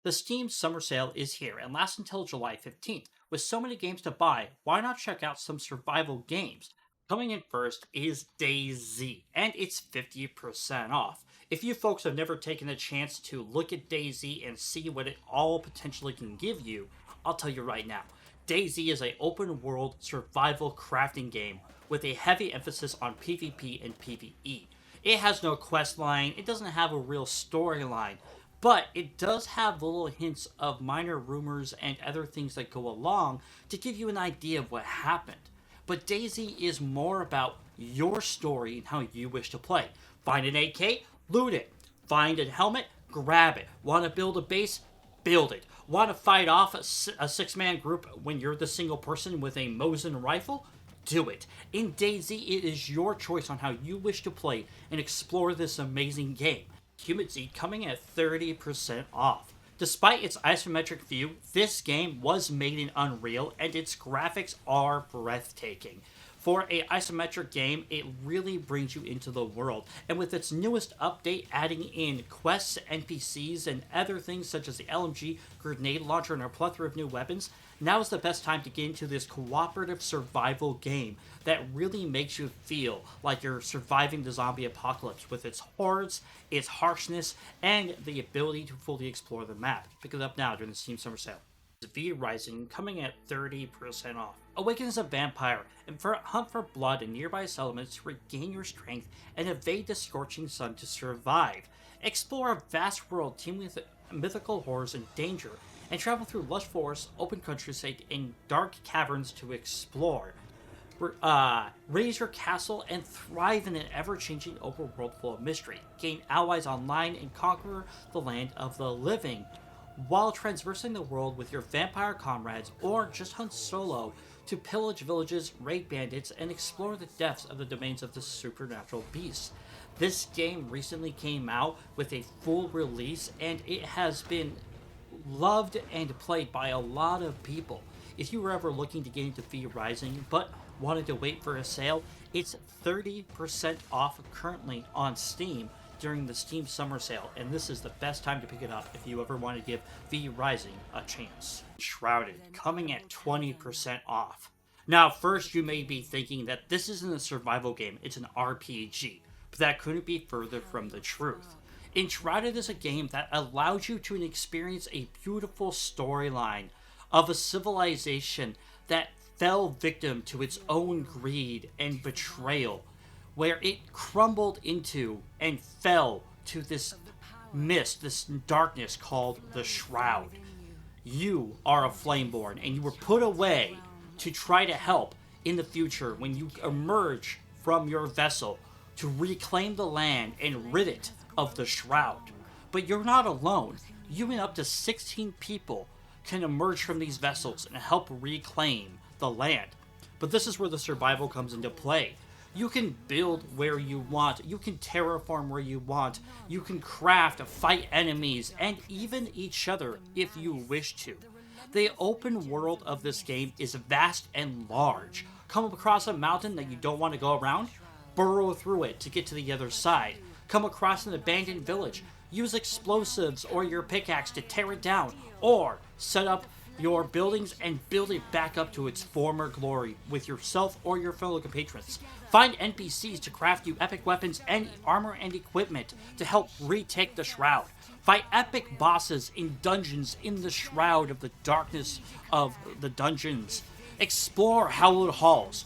The Steam Summer Sale is here and lasts until July 15th. With so many games to buy, why not check out some survival games? Coming in first is DayZ, and it's 50% off. If you folks have never taken a chance to look at DayZ and see what it all potentially can give you, I'll tell you right now. DayZ is an open world survival crafting game with a heavy emphasis on PvP and PvE. It has no quest line, it doesn't have a real storyline, but it does have little hints of minor rumors and other things that go along to give you an idea of what happened. But DayZ is more about your story and how you wish to play. Find an AK? Loot it. Find a helmet? Grab it. Want to build a base? Build it. Want to fight off a six-man group when you're the single person with a Mosin rifle? Do it. In DayZ, it is your choice on how you wish to play and explore this amazing game. HumanitZ coming at 30% off. Despite its isometric view, this game was made in Unreal and its graphics are breathtaking. For an isometric game, it really brings you into the world, and with its newest update adding in quests, NPCs, and other things such as the LMG, grenade launcher, and a plethora of new weapons, now is the best time to get into this cooperative survival game that really makes you feel like you're surviving the zombie apocalypse with its hordes, its harshness, and the ability to fully explore the map. Pick it up now during the Steam Summer Sale. V Rising coming at 30% off. Awaken as a vampire and hunt for blood in nearby settlements to regain your strength and evade the scorching sun to survive. Explore a vast world teeming with mythical horrors and danger, and travel through lush forests, open countryside, and dark caverns to explore. Raise your castle and thrive in an ever-changing open world full of mystery. Gain allies online and conquer the land of the living, while traversing the world with your vampire comrades, or just hunt solo to pillage villages, raid bandits, and explore the depths of the domains of the supernatural beasts. This game recently came out with a full release, and it has been loved and played by a lot of people. If you were ever looking to get into V Rising but wanted to wait for a sale, it's 30% off currently on Steam during the Steam Summer Sale, and this is the best time to pick it up if you ever want to give V Rising a chance. Shrouded, coming at 20% off. Now, first you may be thinking that this isn't a survival game, it's an RPG, but that couldn't be further from the truth. Enshrouded is a game that allows you to experience a beautiful storyline of a civilization that fell victim to its own greed and betrayal, where it crumbled into and fell to this mist, this darkness called the Shroud. You are a Flameborn, and you were put away to try to help in the future when you emerge from your vessel to reclaim the land and rid it of the Shroud. But you're not alone. You and up to 16 people can emerge from these vessels and help reclaim the land. But this is where the survival comes into play. You can build where you want, you can terraform where you want, you can craft, fight enemies, and even each other if you wish to. The open world of this game is vast and large. Come across a mountain that you don't want to go around? Burrow through it to get to the other side. Come across an abandoned village? Use explosives or your pickaxe to tear it down, or set up your buildings and build it back up to its former glory with yourself or your fellow compatriots. Find NPCs to craft you epic weapons and armor and equipment to help retake the Shroud. Fight epic bosses in dungeons in the Shroud of the darkness of the dungeons. Explore hallowed halls.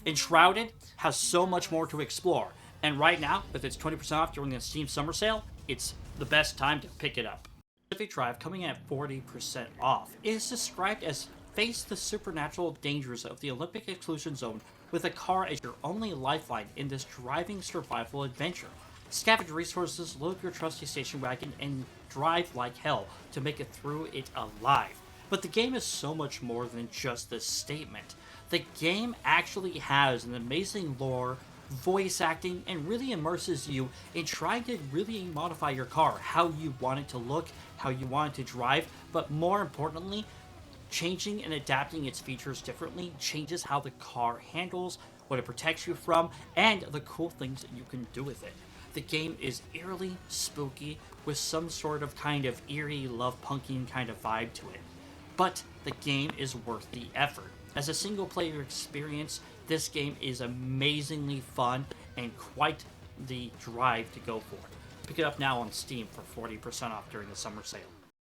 Enshrouded has so much more to explore, and right now, with its 20% off during the Steam Summer Sale, it's the best time to pick it up. Pacific Drive coming at 40% off. It is described as face the supernatural dangers of the Olympic exclusion zone with a car as your only lifeline in this driving survival adventure. Scavenge resources, load your trusty station wagon, and drive like hell to make it through it alive. But the game is so much more than just this statement. The game actually has an amazing lore, voice acting, and really immerses you in trying to really modify your car, how you want it to look, how you want it to drive, but more importantly, changing and adapting its features differently changes how the car handles, what it protects you from, and the cool things that you can do with it. The game is eerily spooky with some sort of kind of eerie love punking kind of vibe to it. But the game is worth the effort. As a single player experience, this game is amazingly fun and quite the drive to go for. Pick it up now on Steam for 40% off during the summer sale.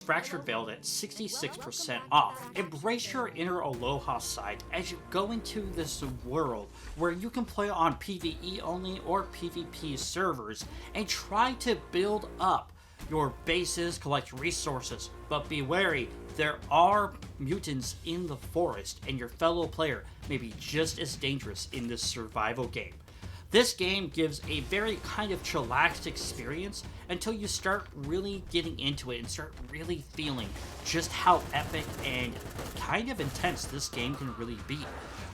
Fractured Veiled at 66% off. Embrace your inner Aloha side as you go into this world where you can play on PvE only or PvP servers and try to build up your bases, collect resources, but be wary, there are mutants in the forest and your fellow player may be just as dangerous in this survival game. This game gives a very kind of chillaxed experience until you start really getting into it and start really feeling just how epic and kind of intense this game can really be.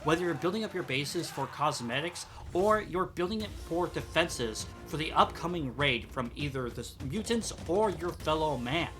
Whether you're building up your bases for cosmetics or you're building it for defenses for the upcoming raid from either the mutants or your fellow man.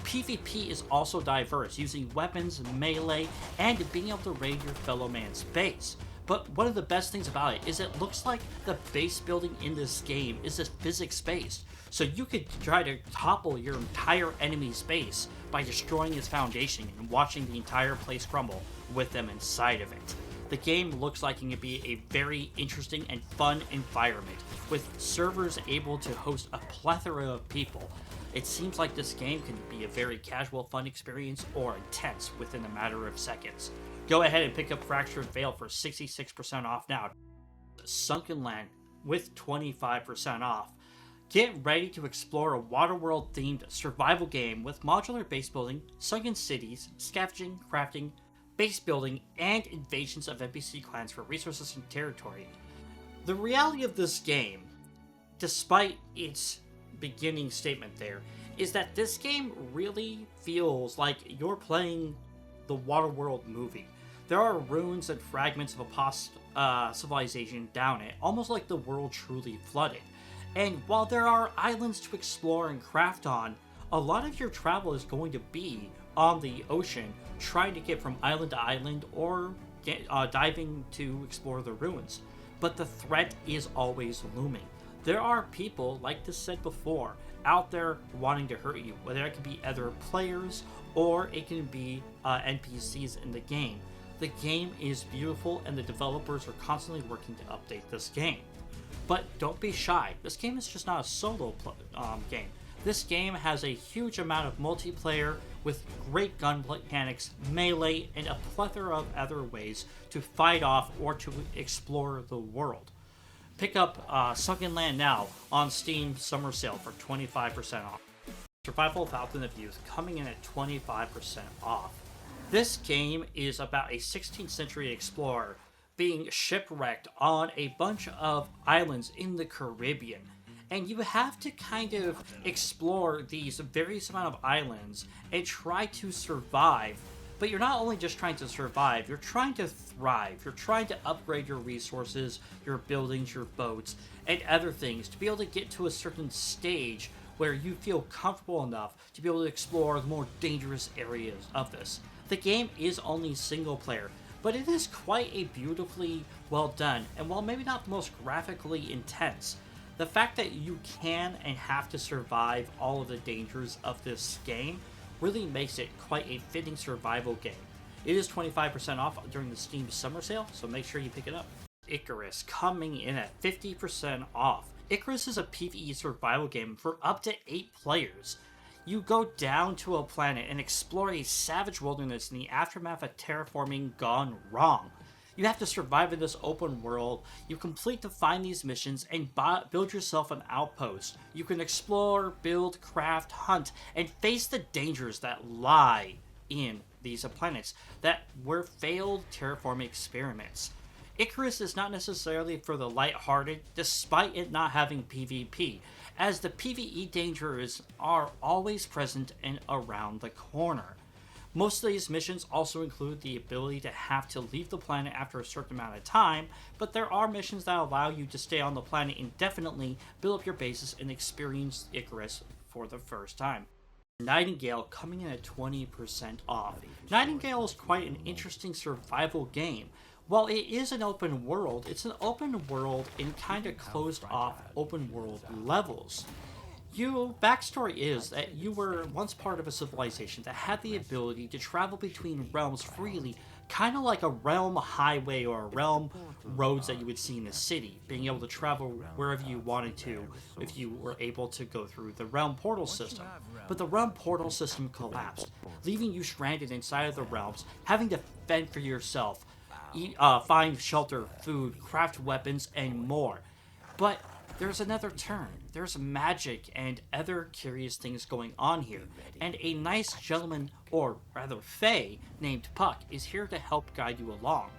PvP is also diverse, using weapons, melee, and being able to raid your fellow man's base. But one of the best things about it is it looks like the base building in this game is just physics-based. So you could try to topple your entire enemy's base by destroying its foundation and watching the entire place crumble with them inside of it. The game looks like it can be a very interesting and fun environment, with servers able to host a plethora of people. It seems like this game can be a very casual, fun experience or intense within a matter of seconds. Go ahead and pick up Fractured Veiled for 66% off now. Sunkenland with 25% off. Get ready to explore a Waterworld themed survival game with modular base building, sunken cities, scavenging, crafting, base building, and invasions of NPC clans for resources and territory. The reality of this game, despite its beginning statement there, is that this game really feels like you're playing the Waterworld movie. There are ruins and fragments of a past civilization down it, almost like the world truly flooded. And while there are islands to explore and craft on, a lot of your travel is going to be on the ocean, trying to get from island to island or diving to explore the ruins. But the threat is always looming. There are people, like this said before, out there wanting to hurt you, whether it can be other players or it can be NPCs in the game. The game is beautiful and the developers are constantly working to update this game. But don't be shy, this game is just not a solo game. This game has a huge amount of multiplayer with great gun mechanics, melee, and a plethora of other ways to fight off or to explore the world. Pick up Sunkenland now on Steam Summer Sale for 25% off. Survival Fountain of Youth coming in at 25% off. This game is about a 16th century explorer being shipwrecked on a bunch of islands in the Caribbean. And you have to kind of explore these various amount of islands and try to survive. But you're not only just trying to survive, you're trying to thrive. You're trying to upgrade your resources, your buildings, your boats, and other things to be able to get to a certain stage where you feel comfortable enough to be able to explore the more dangerous areas of this. The game is only single player, but it is quite a beautifully well done, and while maybe not the most graphically intense, the fact that you can and have to survive all of the dangers of this game really makes it quite a fitting survival game. It is 25% off during the Steam Summer Sale, so make sure you pick it up. Icarus coming in at 50% off. Icarus is a PvE survival game for up to 8 players. You go down to a planet and explore a savage wilderness in the aftermath of terraforming gone wrong. You have to survive in this open world. You complete to find these missions and build yourself an outpost. You can explore, build, craft, hunt, and face the dangers that lie in these planets that were failed terraforming experiments. Icarus is not necessarily for the lighthearted, despite it not having PvP, as the PvE dangers are always present and around the corner. Most of these missions also include the ability to have to leave the planet after a certain amount of time, but there are missions that allow you to stay on the planet indefinitely, build up your bases, and experience Icarus for the first time. Nightingale coming in at 20% off. Nightingale is quite an interesting survival game, While it is an open world, it's an open world in kind of closed off open world levels. Backstory is that you were once part of a civilization that had the ability to travel between realms freely, kind of like a realm highway or a realm roads that you would see in the city, being able to travel wherever you wanted to if you were able to go through the realm portal system. But the realm portal system collapsed, leaving you stranded inside of the realms, having to fend for yourself, find shelter, food, craft weapons, and more. But there's another turn. There's magic and other curious things going on here. And a nice gentleman, or rather Fae, named Puck is here to help guide you along.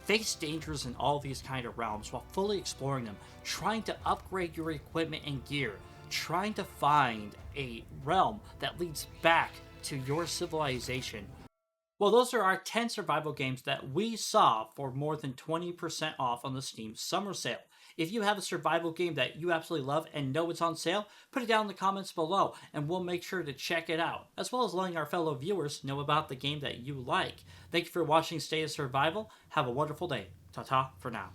Face dangers in all these kind of realms while fully exploring them, trying to upgrade your equipment and gear, trying to find a realm that leads back to your civilization. Well, those are our 10 survival games that we saw for more than 20% off on the Steam Summer Sale. If you have a survival game that you absolutely love and know it's on sale, put it down in the comments below and we'll make sure to check it out, as well as letting our fellow viewers know about the game that you like. Thank you for watching Stay of Survival. Have a wonderful day. Ta-ta for now.